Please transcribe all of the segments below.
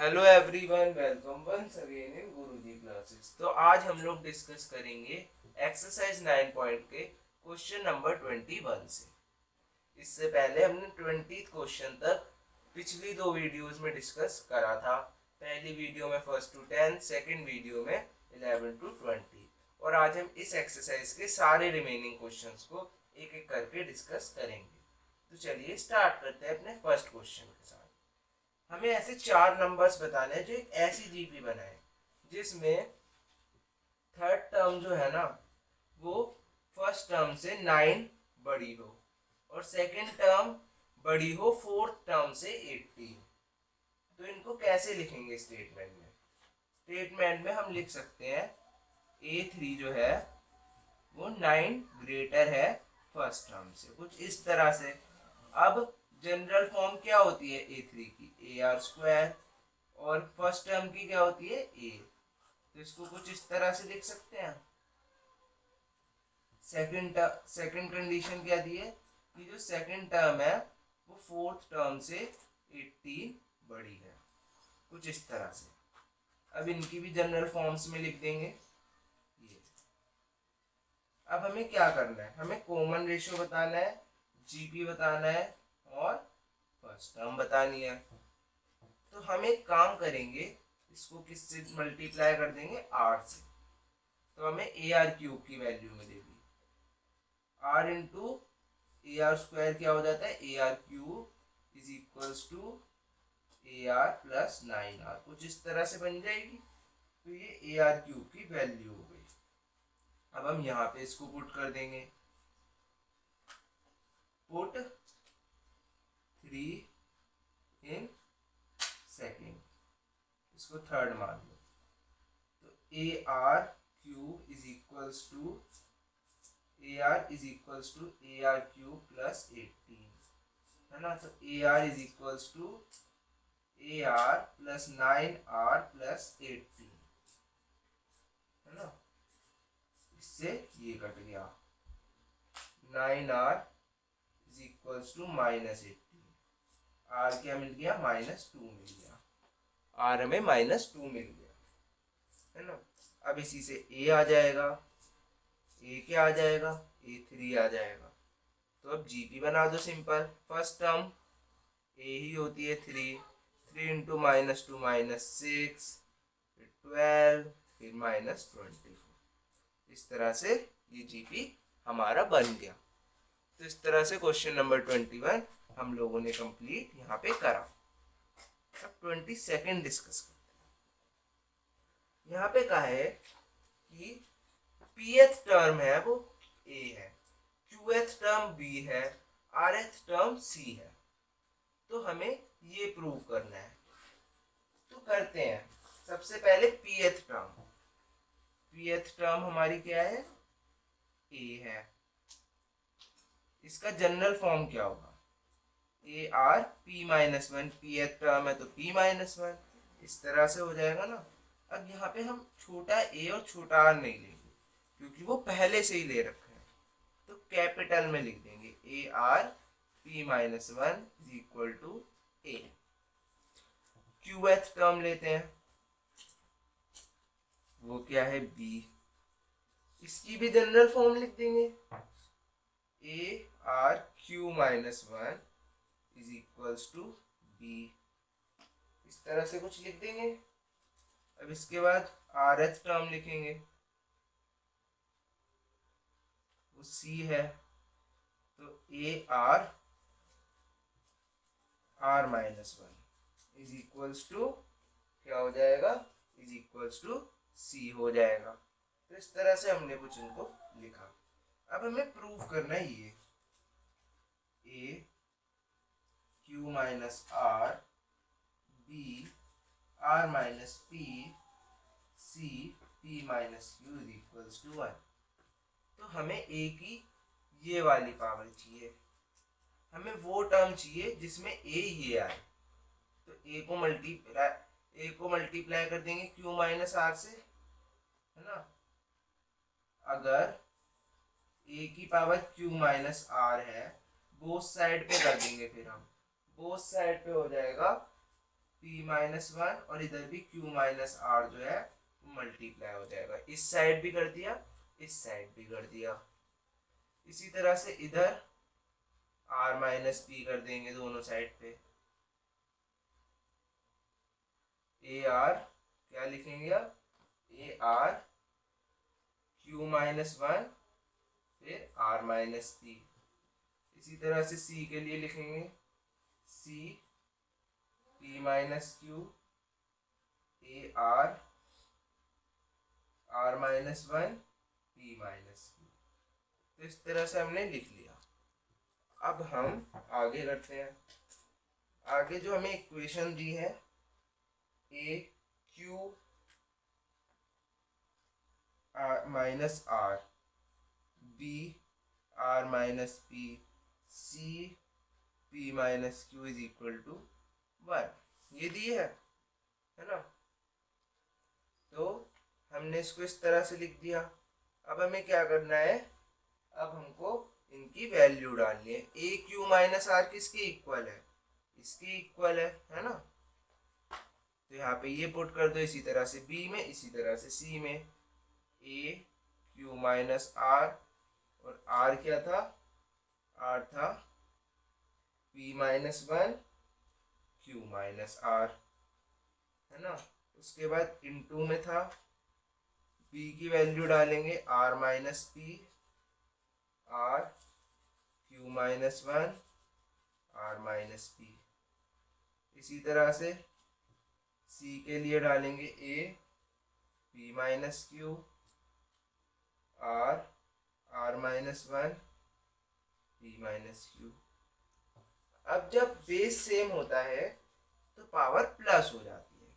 Hello everyone, welcome once again in Guruji classes. तो आज हम लोग डिस्कस करेंगे एक्सरसाइज 9 पॉइंट के क्वेश्चन नंबर 21 से। इससे पहले हमने 20 क्वेश्चन तक पिछली दो वीडियोस में डिस्कस करा था। पहली वीडियो में फर्स्ट टू 10, सेकंड वीडियो में 11 टू 20। और आज हम इस एक्सरसाइज के सारे रिमेनिंग क्वेश्चंस को एक एक करके डिस्कस करेंगे। तो चलिए स्टार्ट करते हैं अपने फर्स्ट क्वेश्चन के साथ। हमें ऐसे चार नंबर्स बताने हैं जो एक ऐसी जीपी बनाए जिसमें थर्ड टर्म जो है ना वो फर्स्ट टर्म से 9 बड़ी हो और सेकंड टर्म बड़ी हो फोर्थ टर्म से 18। तो इनको कैसे लिखेंगे स्टेटमेंट में? स्टेटमेंट में हम लिख सकते हैं A3 जो है वो 9 ग्रेटर है फर्स्ट टर्म से, कुछ इस तरह से। अब जनरल फॉर्म क्या होती है A3 की? AR² और फर्स्ट टर्म की क्या होती है A। तो इसको कुछ इस तरह से लिख सकते हैं। सेकंड कंडीशन क्या दी है कि जो सेकंड टर्म है वो फोर्थ टर्म से 18 बड़ी है, कुछ इस तरह से। अब इनकी भी जनरल फॉर्म्स में लिख देंगे ये। अब हमें क्या करना है? हमें कॉमन रेशियो बताना है, जीपी बताना है और फर्स्ट टर्म बतानी है। तो हम एक काम करेंगे, इसको किससे मल्टीप्लाई कर देंगे? आर से। तो हमें AR³ की वैल्यू मिलेगी। आर इंटू AR² क्या हो जाता है? AR³ is equals to AR plus 9R, कुछ इस तरह से बन जाएगी। तो ये AR³ की वैल्यू हो गई। अब हम यहाँ पे इसको पुट कर देंगे। पुट 3 इन सेकेंड, इसको थर्ड मान लो। तो AR³ is equals to AR³ plus 18 है ना। तो AR is equals to AR plus 9R plus 18 है ना। इससे ये कट गया। 9R is equals to minus 18। R क्या मिल गया? -2 मिल गया। R हमें -2 मिल गया है ना। अब इसी से A आ जाएगा। A क्या आ जाएगा? A3 आ जाएगा। तो अब जीपी बना दो सिंपल। फर्स्ट टर्म A ही होती है 3 इंटू -2 -6 फिर 12 फिर -24। इस तरह से ये जीपी हमारा बन गया। तो इस तरह से क्वेश्चन नंबर 21 हम लोगों ने कंप्लीट यहाँ पे करा। अब 22 डिस्कस करते हैं। यहाँ पे कहा है कि pth टर्म है वो A है, qth टर्म B है, rth टर्म C है। तो हमें ये प्रूव करना है। तो करते हैं। सबसे पहले pth टर्म हमारी क्या है? A है। इसका जनरल फॉर्म क्या होगा? ARP-1। pth टर्म है तो P-1 इस तरह से हो जाएगा ना। अब यहाँ पे हम छोटा a और छोटा r नहीं लेंगे क्योंकि वो पहले से ही ले रखा है। तो कैपिटल में लिख देंगे ARP-1 is equal to A। qth term लेते हैं, वो क्या है? B। इसकी भी जनरल फॉर्म लिख देंगे ARQ-1 is equals to B। इस तरह से कुछ लिख देंगे। अब इसके बाद rth टर्म लिखेंगे, वो C है। तो AR-R-1 इज इक्वल्स टू क्या हो जाएगा? इज इक्वल्स टू C हो जाएगा। तो इस तरह से हमने कुछ इनको लिखा। अब हमें प्रूव करना है ये AQ-R B R-P C P-U is equals to 1। तो हमें A की ये वाली पावर चाहिए। हमें वो टर्म चाहिए जिसमें A ये आए। तो A को मल्टीप्लाई कर देंगे Q-R से है ना। अगर A की पावर Q-R है, बोथ साइड पे कर देंगे। फिर हम बोथ साइड पे हो जाएगा p माइनस वन और इधर भी q माइनस आर जो है मल्टीप्लाई हो जाएगा। इस साइड भी कर दिया, इस साइड भी कर दिया। इसी तरह से इधर r माइनस पी कर देंगे दोनों साइड पे। ए आर क्या लिखेंगे अब, A R Q minus one फिर आर माइनस पी। इसी तरह से सी के लिए लिखेंगे C P minus Q A R R minus one P minus Q. तो इस तरह से हमने लिख लिया। अब हम आगे करते हैं। आगे जो हमें इक्वेशन दी है A Q R minus R B R minus P C P minus Q is equal to one, ये दी है ना। तो हमने इसको इस तरह से लिख दिया। अब हमें क्या करना है, अब हमको इनकी वैल्यू डालनी है। ए क्यू माइनस आर किसके इक्वल है, इसके इक्वल है ना। तो यहाँ पे ये पुट कर दो, इसी तरह से बी में, इसी तरह से सी में। ए क्यू माइनस आर और आर क्या था, आर था P minus one Q minus R, है ना। उसके बाद इनटू में था बी की वैल्यू डालेंगे R minus P R Q minus one R minus P. इसी तरह से सी के लिए डालेंगे A P minus Q R R minus one P minus Q. अब जब बेस सेम होता है तो पावर प्लस हो जाती है।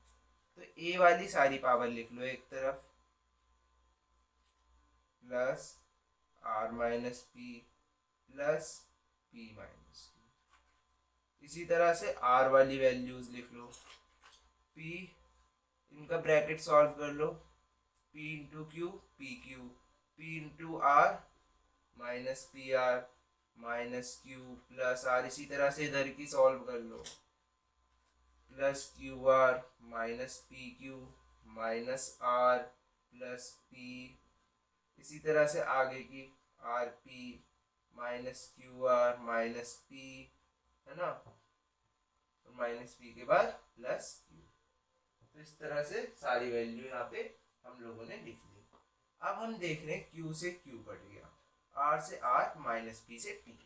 तो ए वाली सारी पावर लिख लो एक तरफ, plus R minus P plus P minus Q. इसी तरह से आर वाली वैल्यूज लिख लो, पी इनका ब्रैकेट सॉल्व कर लो, P into Q P Q, P into R minus P R minus Q plus R. इसी तरह से इधर की सॉल्व कर लो, plus Q R minus P Q minus R plus P. इसी तरह से आगे की R P minus Q R minus P, है ना, और माइनस पी के बाद प्लस क्यू। तो इस तरह से सारी वैल्यू यहाँ पे हम लोगों ने लिख ली। अब हम देख रहे हैं क्यू से क्यू कट गया, आर से आर माइनस पी से पी।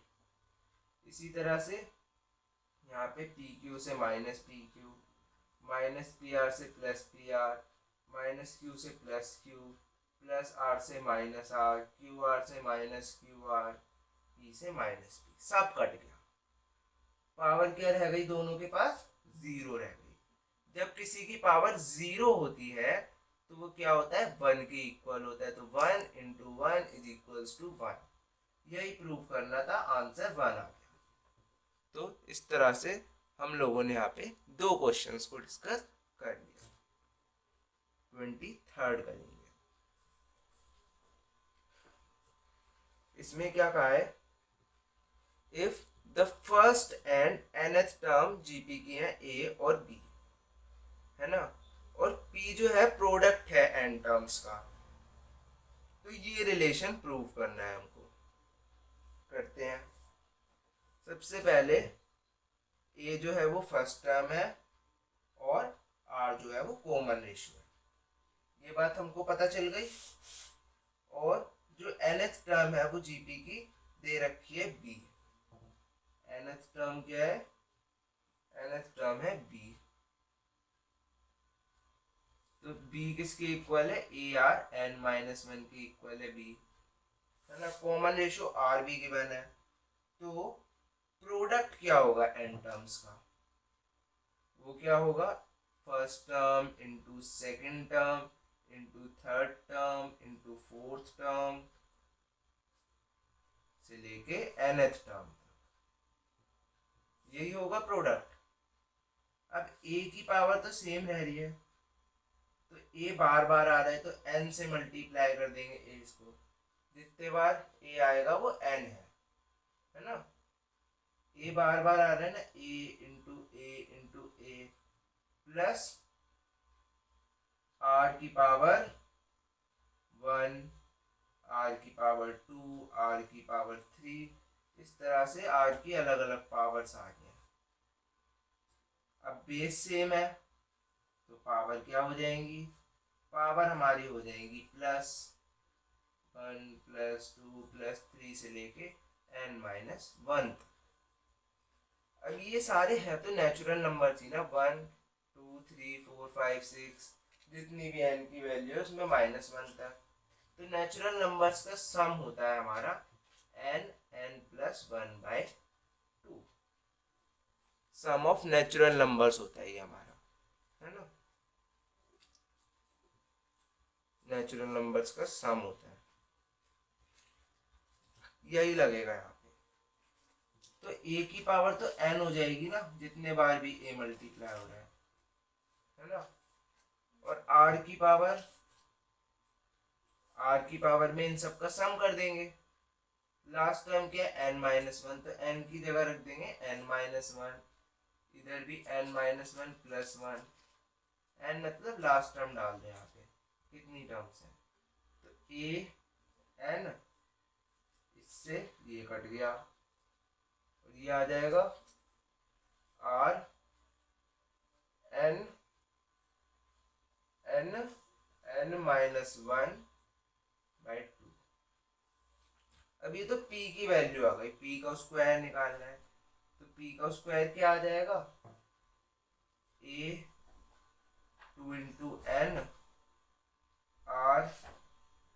इसी तरह से यहाँ पे पी क्यू से minus P Q, minus P R से plus P R, minus Q से प्लस क्यू, प्लस आर से माइनस आर, क्यू आर से माइनस क्यू आर, पी से माइनस पी। सब कट गया। पावर क्या रह गई दोनों के पास, जीरो रह गई। जब किसी की पावर जीरो होती है तो वो क्या होता है, वन के इक्वल होता है। तो one into one is equals to one. यही प्रूव करना था, आंसर वन आ गया। तो इस तरह से हम लोगों ने यहाँ पे दो क्वेश्चंस को डिस्कस कर लिया। 23rd करेंगे। इसमें क्या कहा है, if the first and nth term GP की है ए और बी, है ना, और पी जो है प्रोडक्ट है एन टर्म्स का, तो ये रिलेशन प्रूव करना है हमको। करते हैं। सबसे पहले ए जो है वो फर्स्ट टर्म है और आर जो है वो कॉमन रेशियो है। ये बात हमको पता चल गई। और जो nth टर्म है वो जीपी की दे रखी है बी। nth टर्म क्या है, nth टर्म है बी। तो बी किसके इक्वल है, A R N minus one के इक्वल है बी, है ना। कॉमन रेशियो आर भी गिवन है। तो प्रोडक्ट क्या होगा एन टर्म्स का, वो क्या होगा, first term into second term into third term into fourth term से लेके nth टर्म तक, यही होगा प्रोडक्ट। अब a की पावर तो सेम रह रही है, तो a बार बार आ रहा है तो n से मल्टीप्लाई कर देंगे a इसको। जितने बार a आएगा वो n है ना। a बार बार आ रहा है ना, a into a into a, plus r की पावर 1, r की पावर 2, r की पावर 3, इस तरह से r की अलग अलग पावर्स आ गए। अब बेस सेम है तो पावर क्या हो जाएंगी, पावर हमारी हो जाएगी +1 +2 +3 से लेके n-1। अब ये सारे हैं तो नेचुरल नंबर थी ना, 1 2 3 4 5 6, जितनी भी n की वैल्यू है उसमें -1 तक। तो नेचुरल नंबर्स का सम होता है हमारा n+1/2। Some of natural numbers होता है ये हमारा, है ना, नेचुरल नंबर्स का सम होता है, यही लगेगा यहाँ पे। तो a की पावर तो n हो जाएगी ना, जितने बार भी a मल्टीप्लाई हो रहा है ना, और r की पावर में इन सब का सम कर देंगे। लास्ट टर्म क्या है n-1, तो n की जगह रख देंगे n-1, इधर भी n-1 + 1, n मतलब लास्ट टर्म डाल दें यहाँ पे, कितनी टर्म्स हैं, तो a n, इससे ये कट गया और ये आ जाएगा r n n-1/2। अब ये तो p की वैल्यू आ गई, p का स्क्वायर निकालना है, तो p का स्क्वायर क्या आ जाएगा, a 2 × n r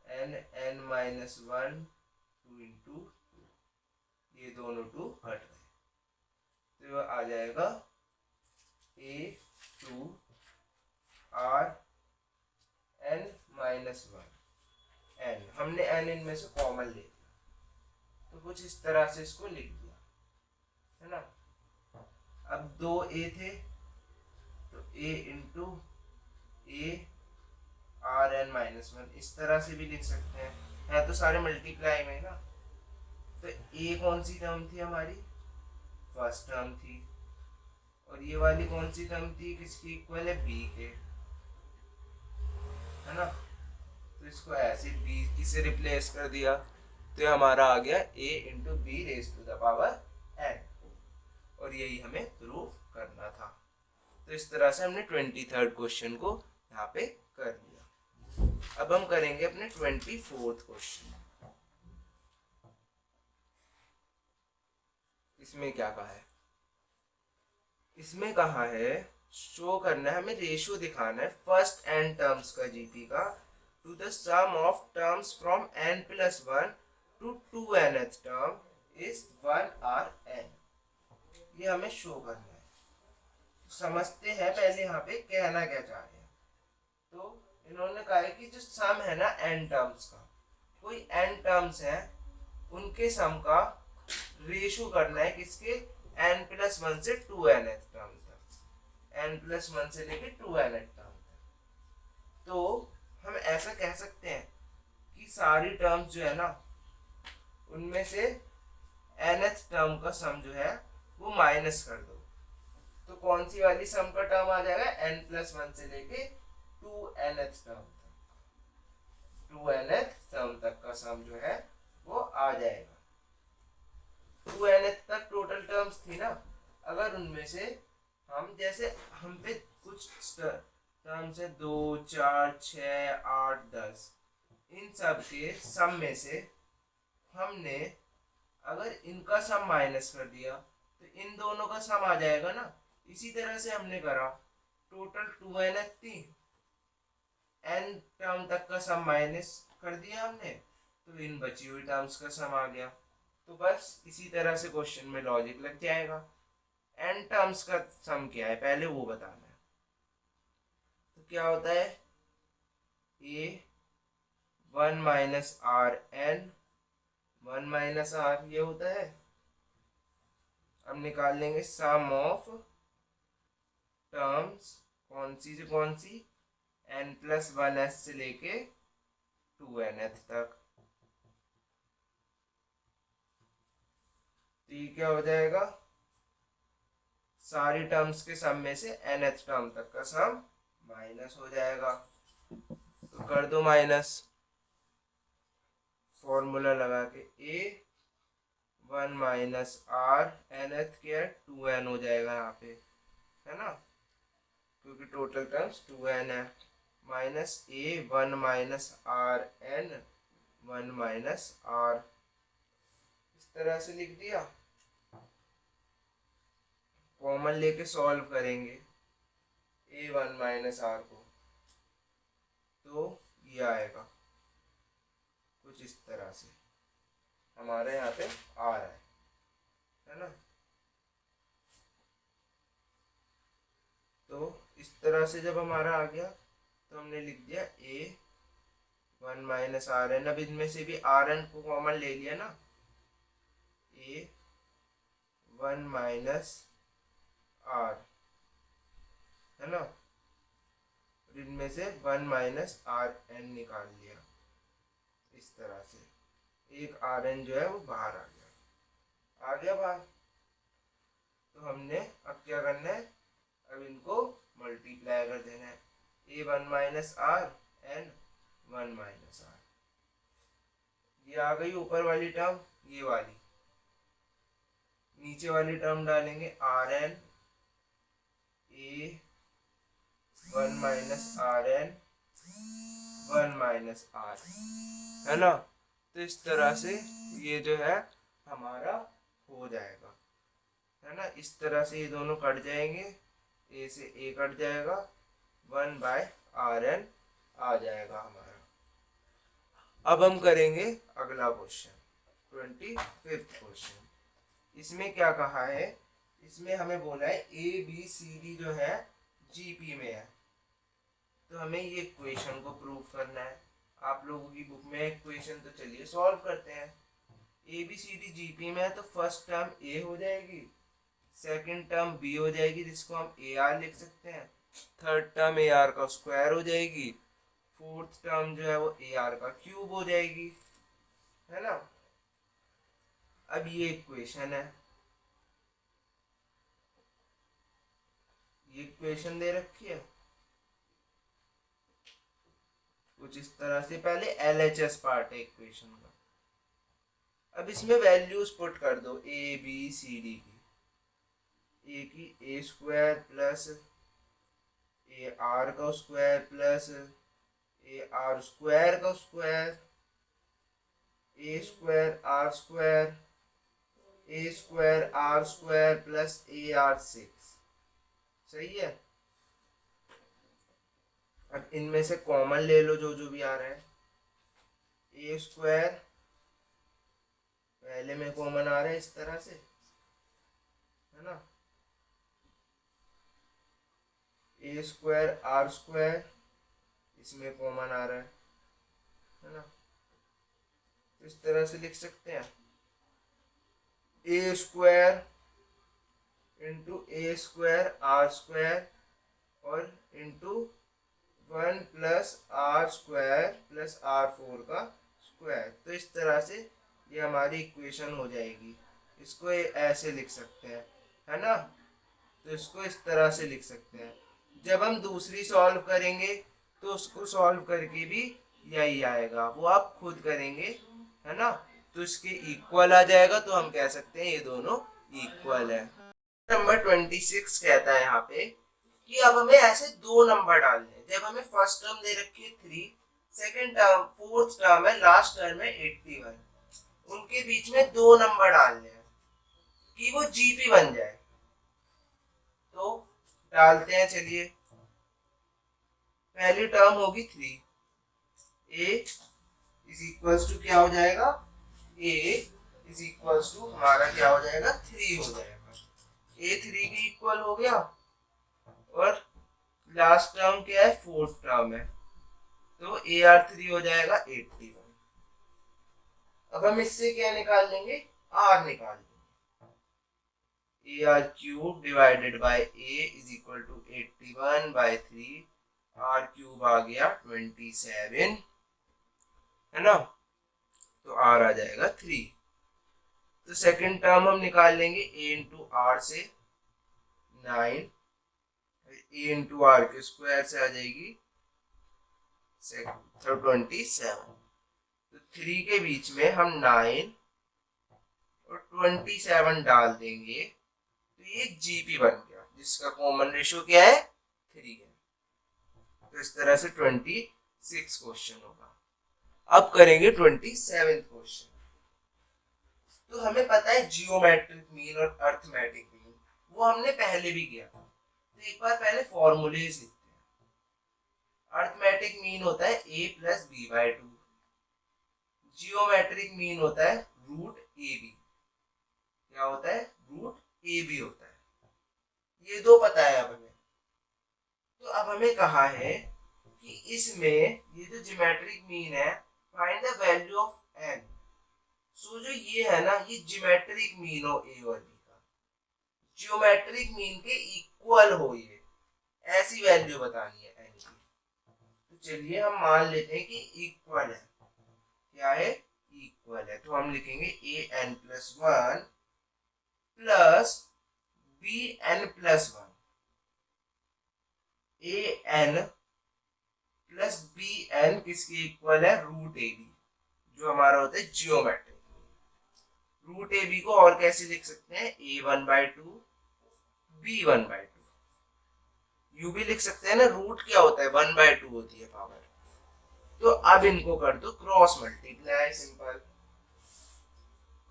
n-1 2 × 2, ये दोनों 2 हट गए, तो आ जाएगा a 2 r n-1 n, हमने n इनमें से कॉमन ले लिया, तो कुछ इस तरह से इसको लिख दिया, है ना। अब 2a थे तो a × a r n-1, इस तरह से भी लिख सकते हैं, है तो सारे मल्टीप्लाई में ना। तो a कौन सी टर्म थी हमारी, फर्स्ट टर्म थी, और ये वाली कौन सी टर्म थी, किसकी इक्वल है, b के, है ना। तो इसको ऐसे b से रिप्लेस कर दिया, तो हमारा आ गया a × b⁻n, और यही हमें प्रूफ करना था। तो इस तरह से हमने 23rd क्वेश्चन को यहाँ पे कर लिया। अब हम करेंगे अपने 24th क्वेश्चन। इसमें क्या कहा है, इसमें कहा है शो करना है, हमें रेशियो दिखाना है फर्स्ट n टर्म्स का जीपी का to the sum of terms from n+1 to 2nth term is 1/n। ये हमें शो करना है, तो समझते हैं पहले यहाँ पे कहना क्या चाह रहे हैं। तो इन्होंने कहा है कि जो सम है ना n टर्म्स का, कोई n टर्म्स है उनके सम का रेशियो करना है, किसके, n+1 से 2nth टर्म तक, n+1 से लेके 2nth टर्म तक। तो हम ऐसा कह सकते हैं कि सारी टर्म्स जो है ना उनमें से nth टर्म का सम जो है वो माइनस कर दो, तो कौन सी वाली सम का टर्म आ जाएगा, n+1 से लेके 2nth टर्म तक, 2nth टर्म तक का सम जो है वो आ जाएगा। 2nth तक टोटल टर्म्स थी ना, अगर उनमें से हम जैसे हम पे कुछ टर्म्स है 2 4 6 8 10, इन सब के सम में से हमने अगर इनका सम माइनस कर दिया तो इन दोनों का सम आ जाएगा ना। इसी तरह से हमने करा, टोटल 2nth थी, n टर्म तक का सम माइनस कर दिया हमने, तो इन बची हुई टर्म्स का सम आ गया। तो बस इसी तरह से क्वेश्चन में लॉजिक लग जाएगा। n टर्म्स का सम क्या है पहले वो बताना है। तो क्या होता है, a 1 - rn 1 - r, ये होता है। अब निकाल लेंगे सम ऑफ टर्म्स, कौन सी से कौन सी, n+1s से लेके 2nth तक। तो ये क्या हो जाएगा, सारी टर्म्स के सम में से nth टर्म तक का सम माइनस हो जाएगा। तो कर दो माइनस, फॉर्मूला लगा के a 1 माइनस r nth क्या है 2n हो जाएगा यहाँ पे, है ना, क्योंकि टोटल टर्म्स 2n है। Minus a 1 minus r n 1 minus r, इस तरह से लिख दिया। कॉमन लेके सॉल्व करेंगे a 1 माइनस r को, तो ये आएगा कुछ इस तरह से, हमारे यहाँ पे आ रहा है ना। तो इस तरह से जब हमारा आ गया तो हमने लिख दिया a 1 माइनस आर एन। अब इनमें से भी आर एन को कॉमन ले लिया ना, a 1 माइनस आर, है ना, इनमें से 1 माइनस आर एन निकाल लिया इस तरह से। एक आर एन जो है वो बाहर आ गया बाहर। तो हमने अब क्या करना है, अब इनको मल्टीप्लाई कर देना है, A 1 minus R N 1 minus R, ये आ गई ऊपर वाली टर्म, ये वाली। नीचे वाली टर्म डालेंगे R N A 1 minus R N 1 minus R, है ना। तो इस तरह से ये जो है हमारा हो जाएगा, है ना। इस तरह से ये दोनों कट जाएंगे, ए से ए कट जाएगा, 1 बाय आर एन आ जाएगा हमारा। अब हम करेंगे अगला क्वेश्चन, 25th क्वेश्चन। इसमें क्या कहा है, इसमें हमें बोला है ए बी सी डी जो है जीपी में है। तो हमें ये इक्वेशन को प्रूव करना है। आप लोगों की बुक में इक्वेशन, तो चलिए सॉल्व करते हैं। A B C D GP में है तो फर्स्ट टर्म ए हो जाएगी, सेकंड टर्म बी हो जाएगी जिसको हम ए आर लिख सकते हैं, थर्ड टर्म ए आर का स्क्वायर हो जाएगी, फोर्थ टर्म जो है वो ए आर का क्यूब हो जाएगी, है ना। अब ये इक्वेशन है, ये इक्वेशन दे रखी है कुछ इस तरह से। पहले LHS पार्ट है इक्वेशन का। अब इसमें वैल्यूज पुट कर दो ए बी सी डी की। ए की A square plus A R का square plus A R square का square, A square R square, A square R square plus A R 6, सही है। अब इनमें से कॉमन ले लो जो जो भी आ रहा है। ए स्क्वायर पहले में कॉमन आ रहा है इस तरह से, है ना, ए स्क्वायर आर स्क्वायर इसमें कॉमन आ रहा है ना। तो इस तरह से लिख सकते हैं A square into A square R square और into 1 plus R square plus R4 का स्क्वायर। तो इस तरह से ये हमारी इक्वेशन हो जाएगी। इसको ऐसे लिख सकते हैं, है ना। तो इसको इस तरह से लिख सकते हैं। जब हम दूसरी सॉल्व करेंगे तो उसको सॉल्व करके भी यही आएगा, वो आप खुद करेंगे, है ना। तो इसके इक्वल आ जाएगा, तो हम कह सकते हैं ये दोनों इक्वल है। नंबर 26 कहता है यहाँ पे कि अब हमें ऐसे दो नंबर डालने हैं। जब हमें फर्स्ट टर्म दे रखी है 3, सेकंड टर्म फोर्थ टर्म है, लास्ट टर्म है 81, उनके बीच में दो नंबर डालने हैं कि वो जीपी बन जाए। तो डालते हैं, चलिए। पहली टर्म होगी 3, ए इज इक्वल्स टू क्या हो जाएगा, ए इज इक्वल्स टू हमारा क्या हो जाएगा 3 हो जाएगा। ए 3 के इक्वल हो गया और लास्ट टर्म क्या है, फोर्थ टर्म है, तो ए आर 3 हो जाएगा 81। अब हम इससे क्या निकाल लेंगे, आर निकाल लेंगे। A R cube divided by A is equal to 81 by 3, R cube आ गया 27, है ना। तो आर आ जाएगा 3। तो सेकंड टर्म हम निकाल लेंगे ए इंटू आर से, 9, a इंटू आर के स्क्वायर से आ जाएगी 27। तो 3 के बीच में हम 9 और 27 डाल देंगे तो ये जीपी बन गया, जिसका कॉमन रेशियो क्या है 3 है। तो इस तरह से 26 क्वेश्चन होगा। अब करेंगे 27 क्वेश्चन। तो हमें पता है जियोमेट्रिक मीन और अर्थमेटिक मीन, वो हमने पहले भी किया था। तो एक बार पहले फॉर्मूले लिखते हैं। अर्थमेटिक मीन होता है a plus B by 2। Geometric mean होता है रूट ए बी। क्या होता है? रूट ए बी होता है। ये दो पता है अब हमें। तो अब हमें कहा है कि इसमें ये जो ज्योमेट्रिक मीन है, find the value of n। सो जो ये है ना, ये ज्योमेट्रिक मीन हो ए और बी का, ज्योमेट्रिक मीन के इक्वल हो, ये ऐसी वैल्यू बतानी है n की। तो चलिए हम मान लेते हैं कि इक्वल है। क्या है? इक्वल है। तो हम लिखेंगे a n plus 1 plus B N plus 1। A N plus B N किसके इक्वल है? रूट ए बी, जो हमारा होता है जियोमेट्रिक। रूट ए बी को और कैसे लिख सकते हैं? a1/2 b1/2। यू भी लिख सकते हैं ना, रूट क्या होता है? 1/2 होती है पावर। तो अब इनको कर दो cross multiply, simple.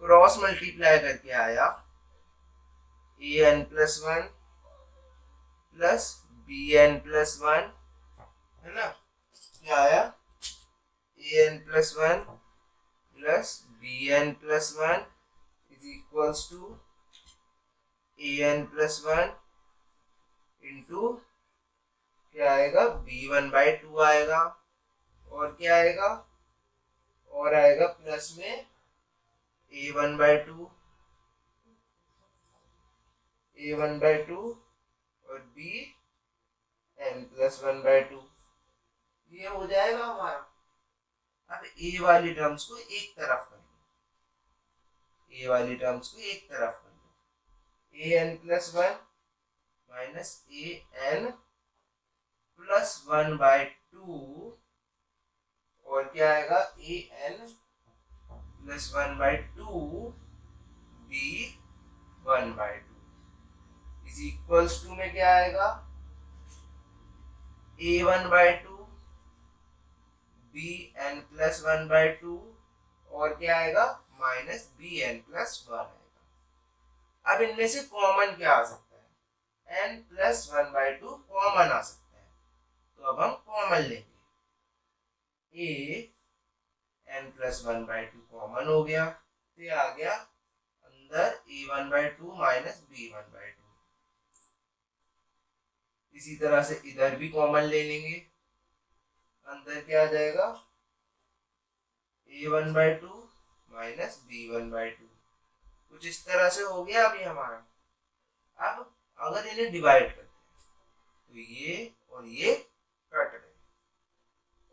Cross multiply करके आया an plus 1 plus bn plus 1, है ना? क्या आया? an plus 1 plus bn plus 1 is equals to an plus 1 into क्या आएगा? b1/2 आएगा, और क्या आएगा? और आएगा प्लस में a1/2 और bn प्लस 1/2। ये हो जाएगा हमारा। अब a वाली टर्म्स को एक तरफ कर लो, a वाली टर्म्स को एक तरफ कर लो। an plus 1 minus an plus 1/2, और क्या आएगा? an plus 1/2 b1/2 is equals to में क्या आएगा? a1/2 bn प्लस 1/2, और क्या आएगा? माइनस bn प्लस 1 आएगा। अब इनमें से कॉमन क्या आ सकता है? n प्लस 1/2 कॉमन आ सकता है। तो अब हम कॉमन लेंगे। n प्लस 1/2 कॉमन हो गया, तो ये आ गया अंदर a1/2 माइनस b1/2। इसी तरह से इधर भी कॉमन ले लेंगे। अंदर क्या आ जाएगा? a1/2 minus b1/2। कुछ इस तरह से हो गया अभी हमारा। अब अगर इन्हें डिवाइड करते हैं तो ये और ये कट गए,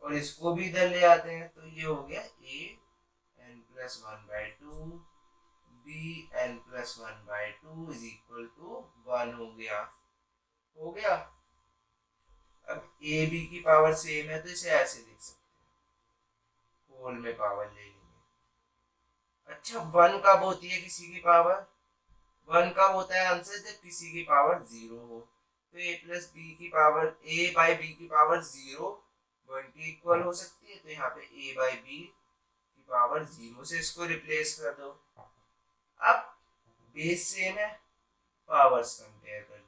और इसको भी इधर ले आते हैं, तो ये हो गया an plus 1/2 bn plus 1/2 is equal to 1 हो गया। हो गया। अब ए बी की पावर सेम है, तो इसे ऐसे लिख सकते हैं, होल में पावर ले लेंगे। अच्छा, 1 कब होती है किसी की पावर? 1 कब होता है आंसर? जब किसी की पावर 0 हो। तो a प्लस बी की पावर, a बाई बी की पावर 0 1 के इक्वल हो सकती है। तो यहाँ पे a बाई बी की पावर 0 से इसको रिप्लेस कर दो। अब बेस सेम है, पावर्स कंपेयर कर लो।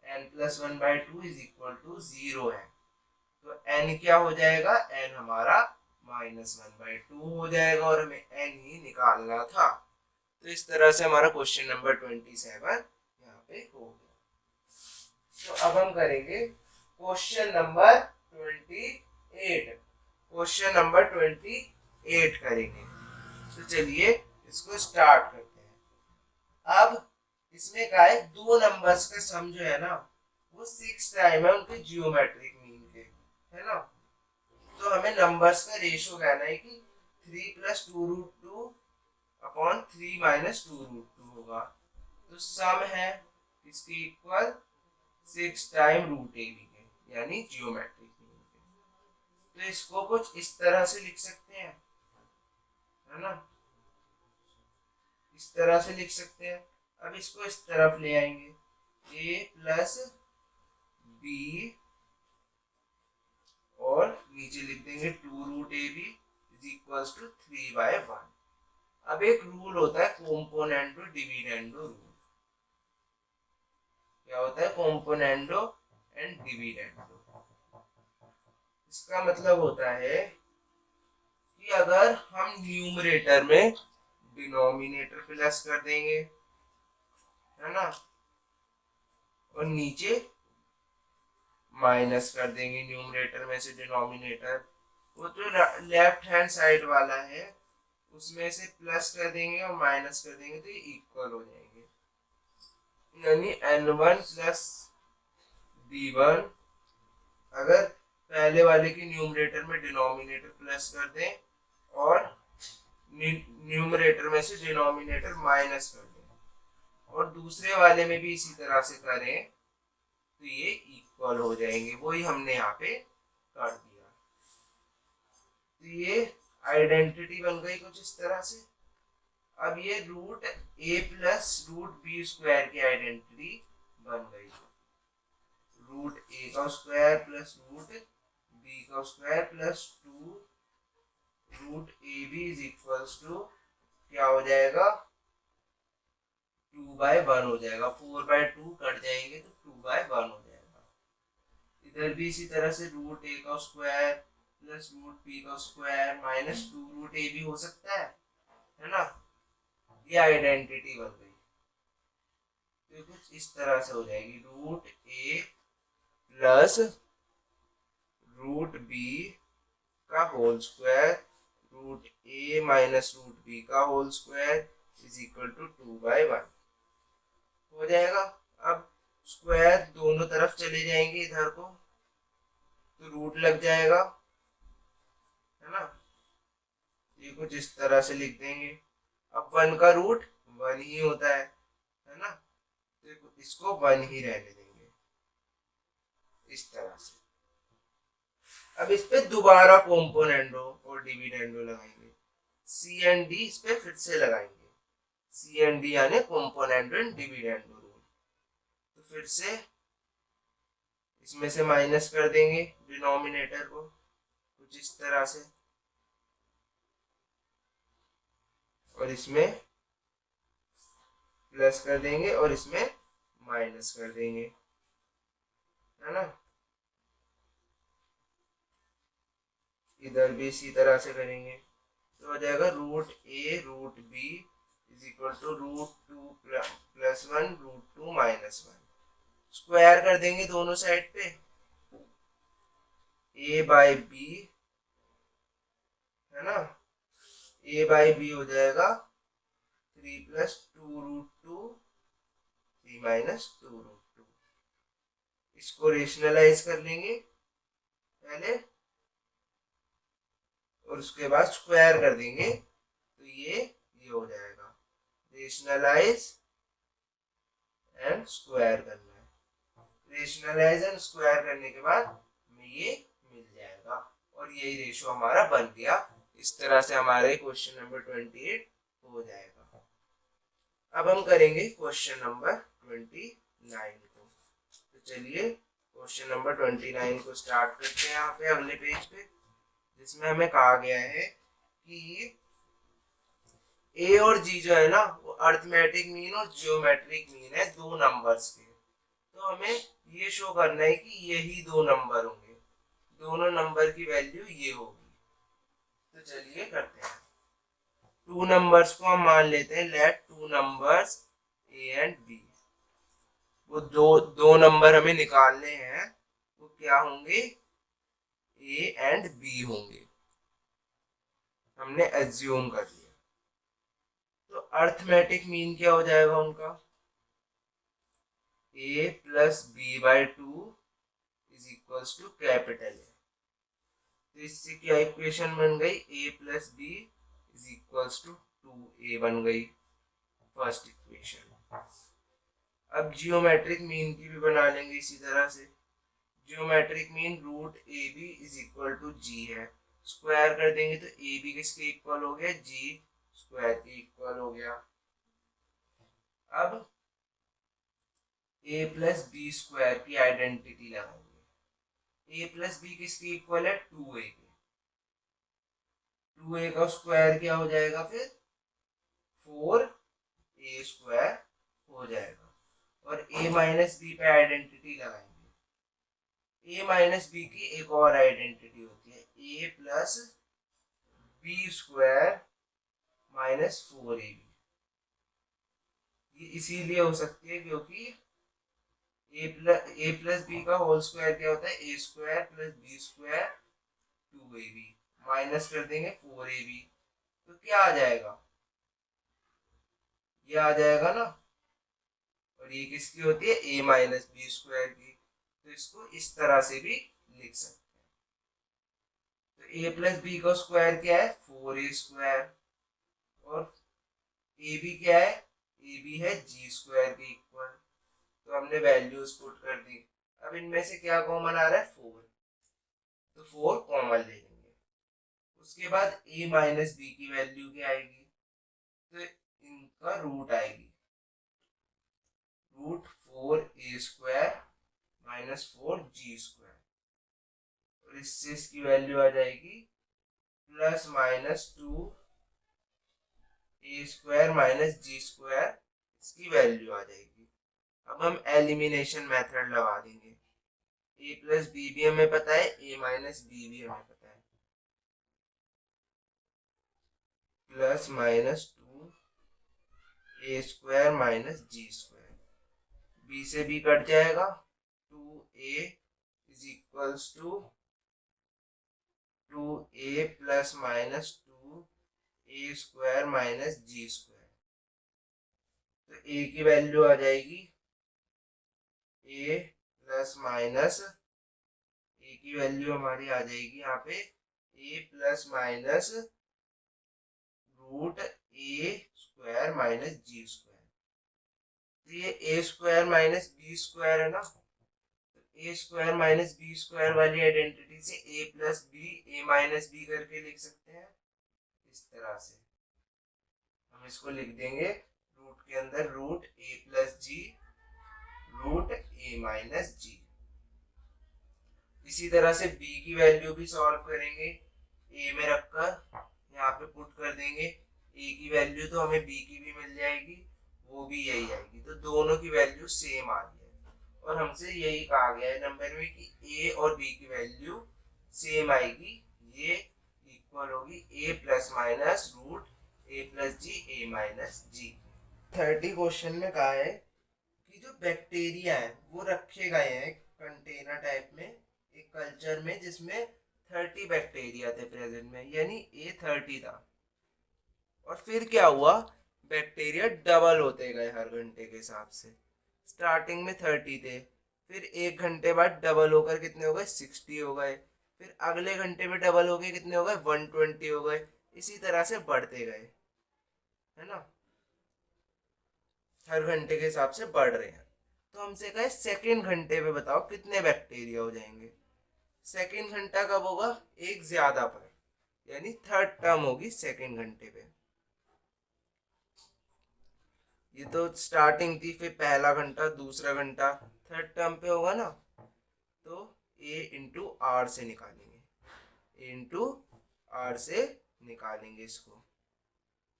n plus 1/2 is equal to 0 है, तो n क्या हो जाएगा? n हमारा माइनस 1/2 हो जाएगा, और हमें n ही निकालना था। तो इस तरह से हमारा क्वेश्चन नंबर 27 यहाँ पे हो गया। तो अब हम करेंगे क्वेश्चन नंबर 28। क्वेश्चन नंबर 28 करेंगे। तो चलिए इसको स्टार्ट करते हैं। अब इसमें क्या है? दो नंबर्स का सम जो है ना, वो 6 टाइम है उनके जियोमेट्रिक मीन के, है ना? तो हमें नंबर्स का रेशियो कहना है कि 3 प्लस 2√2 अपॉन 3 माइनस 2√2 होगा। तो सम है इसके equal 6 time root A B के, यानी जियोमेट्रिक मीन के। तो इसको कुछ इस तरह से लिख सकते हैं, है ना, इस तरह से लिख सकते हैं। अब इसको इस तरफ ले आएंगे, a प्लस बी और नीचे लिख देंगे 2 root A B is equals to 3/1। अब एक रूल होता है कॉम्पोनेंटो डिविडेंडो रूल। क्या होता है? कॉम्पोनेंटो एंड डिविडेंडो। इसका मतलब होता है कि अगर हम न्यूमरेटर में डिनोमिनेटर प्लस कर देंगे, है ना, और नीचे माइनस कर देंगे न्यूमरेटर में से डिनोमिनेटर, वो जो लेफ्ट हैंड साइड वाला है उसमें से प्लस कर देंगे और माइनस कर देंगे तो ये इक्वल हो जाएंगे, यानी n1 प्लस d1। अगर पहले वाले के न्यूमरेटर में डिनोमिनेटर प्लस कर दें और न्यूमरेटर में से डिनोमिनेटर माइनस कर दें और दूसरे वाले में भी इसी तरह से करें तो ये इक्वल हो जाएंगे। वही हमने यहाँ पे कर दिया। तो ये आइडेंटिटी बन गई कुछ इस तरह से। अब ये root a plus root B square की आइडेंटिटी बन गई। रूट a का स्क्वायर प्लस रूट b का square plus 2 root A B is equals to क्या हो जाएगा? 2/1 हो जाएगा। 4/2 कट जाएंगे तो 2/1 हो जाएगा। इधर भी इसी तरह से रूट a का स्क्वायर प्लस रूट b का square minus 2 root A B हो सकता है ना। ये आइडेंटिटी बन गई। तो कुछ इस तरह से हो जाएगी, root a plus root b का whole square root a minus root b का whole square is equal to 2/1 हो जाएगा। अब स्क्वायर दोनों तरफ चले जाएंगे इधर को तो रूट लग जाएगा, है ना। ये कुछ इस तरह से लिख देंगे। अब 1 का रूट 1 ही होता है ना, तो इसको 1 ही रहने देंगे इस तरह से। अब इस पे दोबारा कॉम्पोनेंडो और डिविडेंडो लगाएंगे। सी एंड डी इस पे फिर से लगाएंगे। सी एंड डी यानी कॉम्पोनेंडो एंड डिविडेंडो रूल। तो फिर से इसमें से माइनस कर देंगे डिनोमिनेटर को कुछ इस तरह से और इसमें प्लस कर देंगे और इसमें माइनस कर देंगे, है ना। इधर भी इसी तरह से करेंगे तो हो जाएगा root a root b is equal to root 2 plus 1 root 2 minus 1। Square कर देंगे दोनों साइड पे, a बाई b, है ना। a बाई b हो जाएगा 3 प्लस 2 रूट 2 3 माइनस 2 रूट 2। इसको रेशनलाइज कर लेंगे पहले और उसके बाद स्क्वायर कर देंगे तो ये हो जाएगा। रेशनलाइज एंड स्क्वायर करना है। रेशनलाइज एंड स्क्वायर करने के बाद हमें ये मिल जाएगा और यही रेशो हमारा बन गया। इस तरह से हमारे क्वेश्चन नंबर 28 हो जाएगा। अब हम करेंगे क्वेश्चन नंबर 29 को। तो चलिए क्वेश्चन नंबर 29 को स्टार्ट करते हैं यहाँ पे अगले पेज पे, जिसमें हमें कहा गया है कि a और g जो है ना वो अरिथमेटिक मीन और जियोमेट्रिक मीन है दो नंबर्स के। तो हमें ये शो करना है कि यही दो नंबर होंगे, दोनों नंबर की वैल्यू ये होगी। तो चलिए करते हैं। टू नंबर्स को हम मान लेते हैं, let two numbers a and b। वो दो नंबर हमें निकालने हैं, वो क्या होंगे? a एंड b होंगे। हमने एज्यूम कर लिया। तो अरिथमेटिक मीन क्या हो जाएगा उनका? a plus b/2 is equals to capital A. तो इससे क्या इक्वेशन बन गई? a plus b is equals to 2a बन गई फर्स्ट इक्वेशन। अब जियोमेट्रिक मीन की भी बना लेंगे इसी तरह से। Geometric mean root A B is equal to G है, स्क्वायर कर देंगे तो ए बी किसके इक्वल हो गया, जी स्क्वायर के इक्वल हो गया। अब ए प्लस बी स्क्वायर की आइडेंटिटी लगाएंगे। ए प्लस बी किसके इक्वल है, 2a के। 2a का स्क्वायर क्या हो जाएगा फिर, 4a स्क्वायर हो जाएगा। और a माइनस बी पे आइडेंटिटी लगाएंगे। a माइनस बी की एक और आइडेंटिटी होती है, a plus B square minus 4ab। ये इसीलिए हो सकती है क्योंकि ए प्लस बी का होल स्क्वायर क्या होता है, A square plus B square 2ab, minus कर देंगे 4ab, तो क्या आ जाएगा, ये आ जाएगा ना। और ये किसकी होती है, ए माइनस बी स्क्वायर की, तो इसको इस तरह से भी लिख सकते हैं। तो ए प्लस बी का स्क्वायर क्या है, 4a स्क्वायर, और ए बी क्या है, ए बी है जी स्क्वायर के इक्वल। तो हमने वैल्यूज पुट कर दी। अब इनमें से क्या कॉमन आ रहा है, 4, तो 4 कॉमन ले लेंगे। उसके बाद a माइनस बी की वैल्यू क्या आएगी, तो इनका रूट आएगी, root 4a square minus 4g square, और इससे इसकी वैल्यू आ जाएगी plus minus 2a square minus g square, इसकी वैल्यू आ जाएगी। अब हम एलिमिनेशन मेथड लगा देंगे। a प्लस बी भी हमें पता है, a माइनस बी भी हमें पता है, plus minus 2a square minus G square, b से b कट जाएगा, 2a is equals to 2a plus minus 2a square minus G square. तो a की वैल्यू आ जाएगी a प्लस माइनस, a की वैल्यू हमारी आ जाएगी यहाँ पे a plus minus root a square minus G square. तो ये a square minus B square है ना, तो a square minus B square वाली आइडेंटिटी से a plus B a minus B करके लिख सकते हैं। इस तरह से हम इसको लिख देंगे, रूट के अंदर root a plus G root a minus G. इसी तरह से b की वैल्यू भी सॉल्व करेंगे, a में रखकर यहाँ पे पुट कर देंगे। a की वैल्यू तो हमें b की भी मिल जाएगी, वो भी यही आएगी, तो दोनों की वैल्यू सेम आ रही है। और हमसे यही कहा गया है नंबर में कि a और b की वैल्यू सेम आएगी, ये इक्वल होगी a plus minus root a plus G a minus G. 30 question में कहा है कि जो बैक्टीरिया है वो रखे गए हैं कंटेनर टाइप में, एक कल्चर में जिसमें 30 बैक्टीरिया थे प्रेजेंट में, यानी ए 30 था। और फिर क्या हुआ, बैक्टीरिया डबल होते गए हर घंटे के हिसाब से। स्टार्टिंग में 30 थे, फिर एक घंटे बाद डबल होकर कितने हो गए, 60 हो गए, फिर अगले घंटे में डबल हो गए, कितने हो गए, 120 हो गए। इसी तरह से बढ़ते गए, है ना, हर घंटे के हिसाब से बढ़ रहे हैं। तो हमसे कहे सेकेंड घंटे पे बताओ कितने बैक्टीरिया हो जाएंगे। सेकेंड घंटा कब होगा, एक ज्यादा पर, यानी थर्ड टर्म होगी सेकेंड घंटे पे। ये तो स्टार्टिंग थी, फिर पहला घंटा दूसरा घंटा, थर्ड टर्म पे होगा ना, तो a इंटू आर से निकालेंगे, a इंटू आर से निकालेंगे इसको,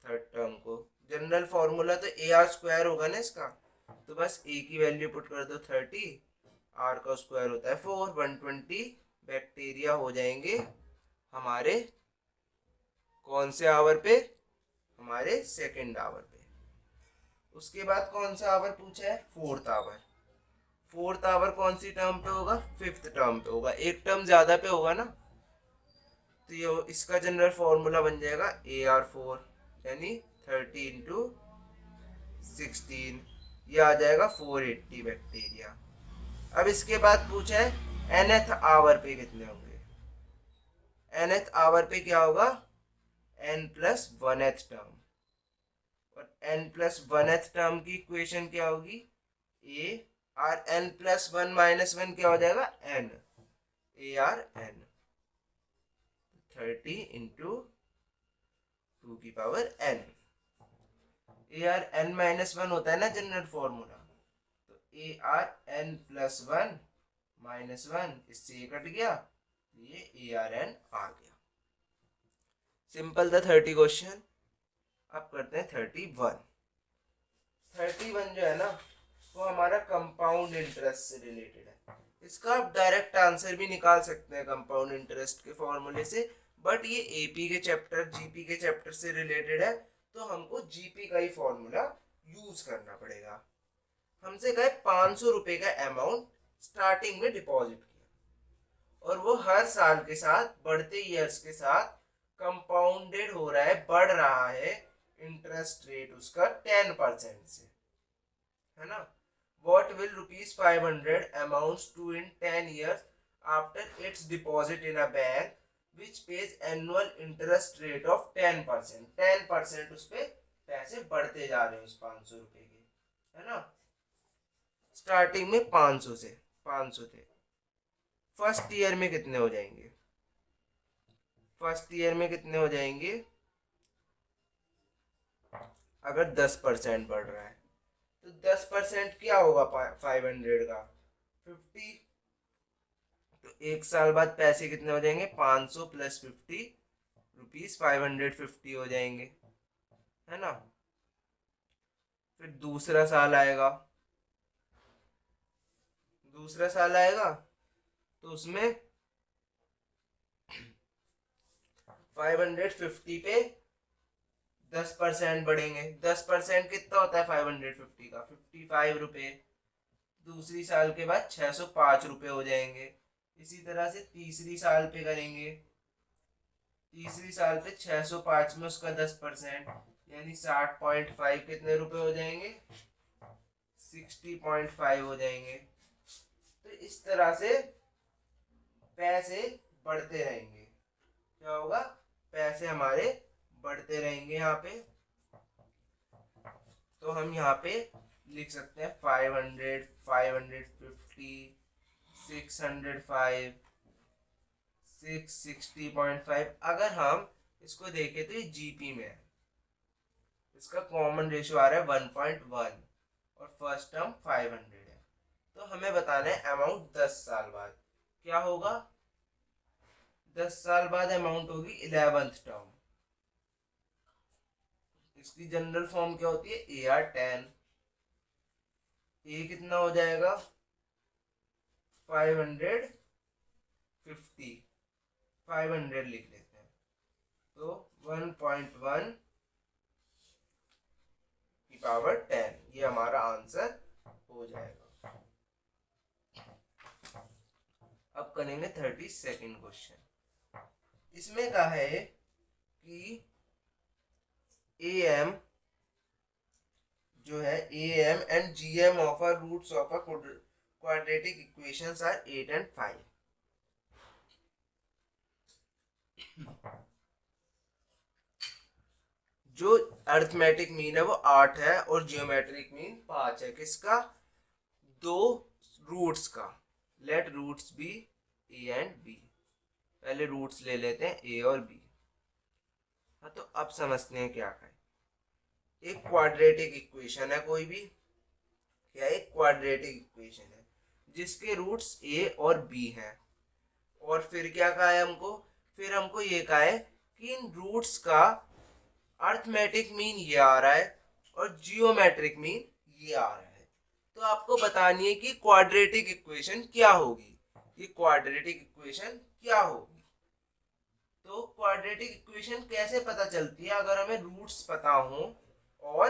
थर्ड टर्म को। जनरल फॉर्मूला तो ए आर स्क्वायर होगा ना इसका, तो बस a की वैल्यू पुट कर दो 30, r का स्क्वायर होता है 4, 120 बैक्टीरिया हो जाएंगे हमारे कौन से आवर पे, हमारे सेकेंड आवर पे। उसके बाद कौन सा आवर पूछा है, फोर्थ आवर। फोर्थ आवर कौन सी टर्म पे होगा, फिफ्थ टर्म पे होगा, एक टर्म ज्यादा पे होगा ना, तो ये इसका जनरल फॉर्मूला बन जाएगा AR4, यानी 30 इंटू 16, ये आ जाएगा 480 बैक्टीरिया। अब इसके बाद पूछा है nth आवर पे कितने होंगे। nth आवर पे क्या होगा, n प्लस 1th टर्म, और n प्लस 1th टर्म की इक्वेशन क्या होगी, A R N plus one minus one क्या हो जाएगा N, A R N 30 into 2 की power N. A R N minus one होता है ना जनरल फॉर्मूला, तो A R N plus one minus one, इससे ये कट गया, ये ए आर एन आ गया। सिंपल था 30 क्वेश्चन। अब करते हैं 31। 31 जो है ना वो हमारा कंपाउंड इंटरेस्ट से रिलेटेड है। इसका आप डायरेक्ट आंसर भी निकाल सकते हैं कंपाउंड इंटरेस्ट के फॉर्मूले से, बट ये एपी के चैप्टर जीपी के चैप्टर से रिलेटेड है, तो हमको जीपी का ही फॉर्मूला यूज करना पड़ेगा। हमसे कहे 500 रुपए का अमाउंट स्टार्टिंग में डिपॉजिट किया और वो हर साल के साथ बढ़ते ईयर्स के साथ कंपाउंडेड हो रहा है, बढ़ रहा है इंटरेस्ट रेट उसका 10% से, है ना। What will rupees 500 amounts to in 10 years after its deposit in a bank which pays annual interest rate of 10%? 10% उस पे पैसे बढ़ते जा रहे हैं उस 500 रुपए के, है ना। स्टार्टिंग में 500 थे। फर्स्ट ईयर में कितने हो जाएंगे? फर्स्ट ईयर में कितने हो जाएंगे अगर 10% बढ़ रहा है? तो 10% क्या होगा 500 का 50, तो एक साल बाद पैसे कितने हो जाएंगे 500 प्लस 50 रुपीज 550 हो जाएंगे, है ना। फिर दूसरा साल आएगा तो उसमें 550 पे 10% बढ़ेंगे। 10% कितना होता है 550 का 55 रुपए। दूसरी साल के बाद 605 रुपए हो जाएंगे। इसी तरह से तीसरी साल पे करेंगे, तीसरी साल पे 605 में उसका 10% यानी 60.5 कितने रुपए हो जाएंगे 60.5 हो जाएंगे। तो इस तरह से पैसे बढ़ते रहेंगे। क्या होगा? पैसे हमारे बढ़ते रहेंगे यहाँ पे। तो हम यहाँ पे लिख सकते हैं 500, 550, 605, 660.5। अगर हम इसको देखें तो ये जीपी में है, इसका कॉमन रेशियो आ रहा है 1.1 और फर्स्ट टर्म 500 है। तो हमें बताना है अमाउंट 10 साल बाद क्या होगा। 10 साल बाद अमाउंट होगी 11th टर्म। इसकी जनरल फॉर्म क्या होती है ए आर 10। ए कितना हो जाएगा 550, 500 लिख लेते हैं तो 1.1 की पावर 10, ये हमारा आंसर हो जाएगा। अब करेंगे 32nd क्वेश्चन। इसमें कहा है कि AM जो है AM and GM of a roots of a quadratic equations are 8 and 5। जो अर्थमेटिक मीन है वो 8 है और जियोमेट्रिक मीन 5 है। किसका? दो रूट्स का। Let roots be A and B। पहले रूट्स ले लेते हैं A और B। हाँ, तो अब समझते हैं क्या है। एक क्वाड्रेटिक इक्वेशन है, कोई भी क्या एक क्वाड्रेटिक इक्वेशन है जिसके रूट्स A और B हैं। और फिर क्या कहा है हमको? फिर हमको ये कहा है कि इन रूट्स का अर्थमेटिक मीन ये आ रहा है और जियोमेट्रिक मीन ये आ रहा है। तो आपको बतानी है कि क्वाड्रेटिक इक्वेशन क्या होगी। ये क्वाड्रेटिक इक्वेशन क्या होगी? तो क्वाड्रेटिक इक्वेशन कैसे पता चलती है? अगर हमें रूट्स पता हो और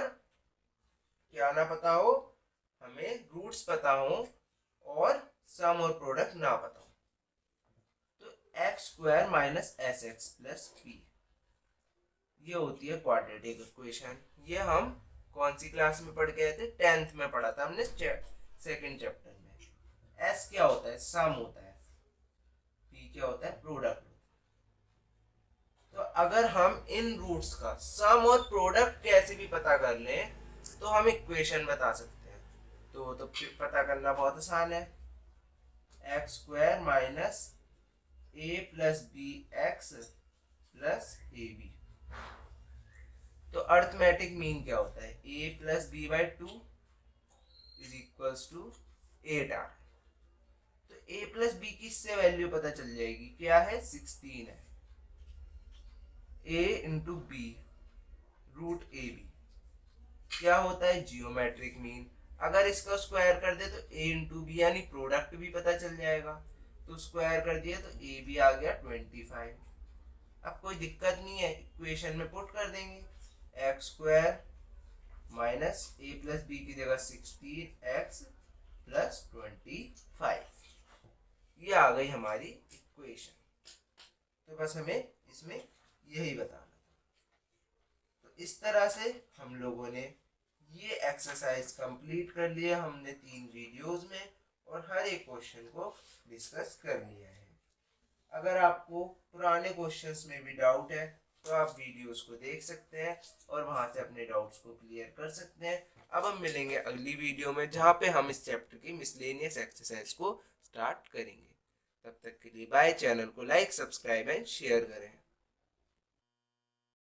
क्या ना पता हो, हमें रूट्स पता हो और सम और प्रोडक्ट ना पता हो। तो x² minus SX plus P, ये होती है क्वाड्रेटिक इक्वेशन। ये हम कौन सी क्लास में पढ़ के आए थे? 10th में पढ़ा था हमने सेकंड चैप्टर में। S क्या होता है? सम होता है। P क्या होता है? प्रोडक्ट। तो अगर हम इन रूट्स का सम और प्रोडक्ट कैसे भी पता कर लें तो हम इक्वेशन बता सकते हैं। तो पता करना बहुत आसान है, X square minus A plus B X plus A B. तो अर्थमेटिक मीन क्या होता है, A plus B by 2 is equals to 8r। तो a प्लस बी की इससे वैल्यू पता चल जाएगी, क्या है 16 है, a into B root A B क्या होता है जियोमेट्रिक मीन। अगर इसका स्क्वायर कर दे तो a इंटू बी यानी प्रोडक्ट भी पता चल जाएगा, तो स्क्वायर कर दिया तो a भी आ गया 25। अब कोई दिक्कत नहीं है, इक्वेशन में पुट कर देंगे, x square minus A plus B की जगह 16x प्लस 25, ये आ गई हमारी इक्वेशन। तो बस हमें इसमें यही बताना था। तो इस तरह से हम लोगों ने ये एक्सरसाइज कंप्लीट कर लिया हमने 3 वीडियोस में, और हर एक क्वेश्चन को डिस्कस कर लिया है। अगर आपको पुराने क्वेश्चंस में भी डाउट है तो आप वीडियोस को देख सकते हैं और वहां से अपने डाउट्स को क्लियर कर सकते हैं। अब हम मिलेंगे अगली वीडियो में, जहां पे हम इस चैप्टर की मिसलेनियस एक्सरसाइज को स्टार्ट करेंगे। तब तक के लिए बाय। चैनल को लाइक, सब्सक्राइब एंड शेयर करें।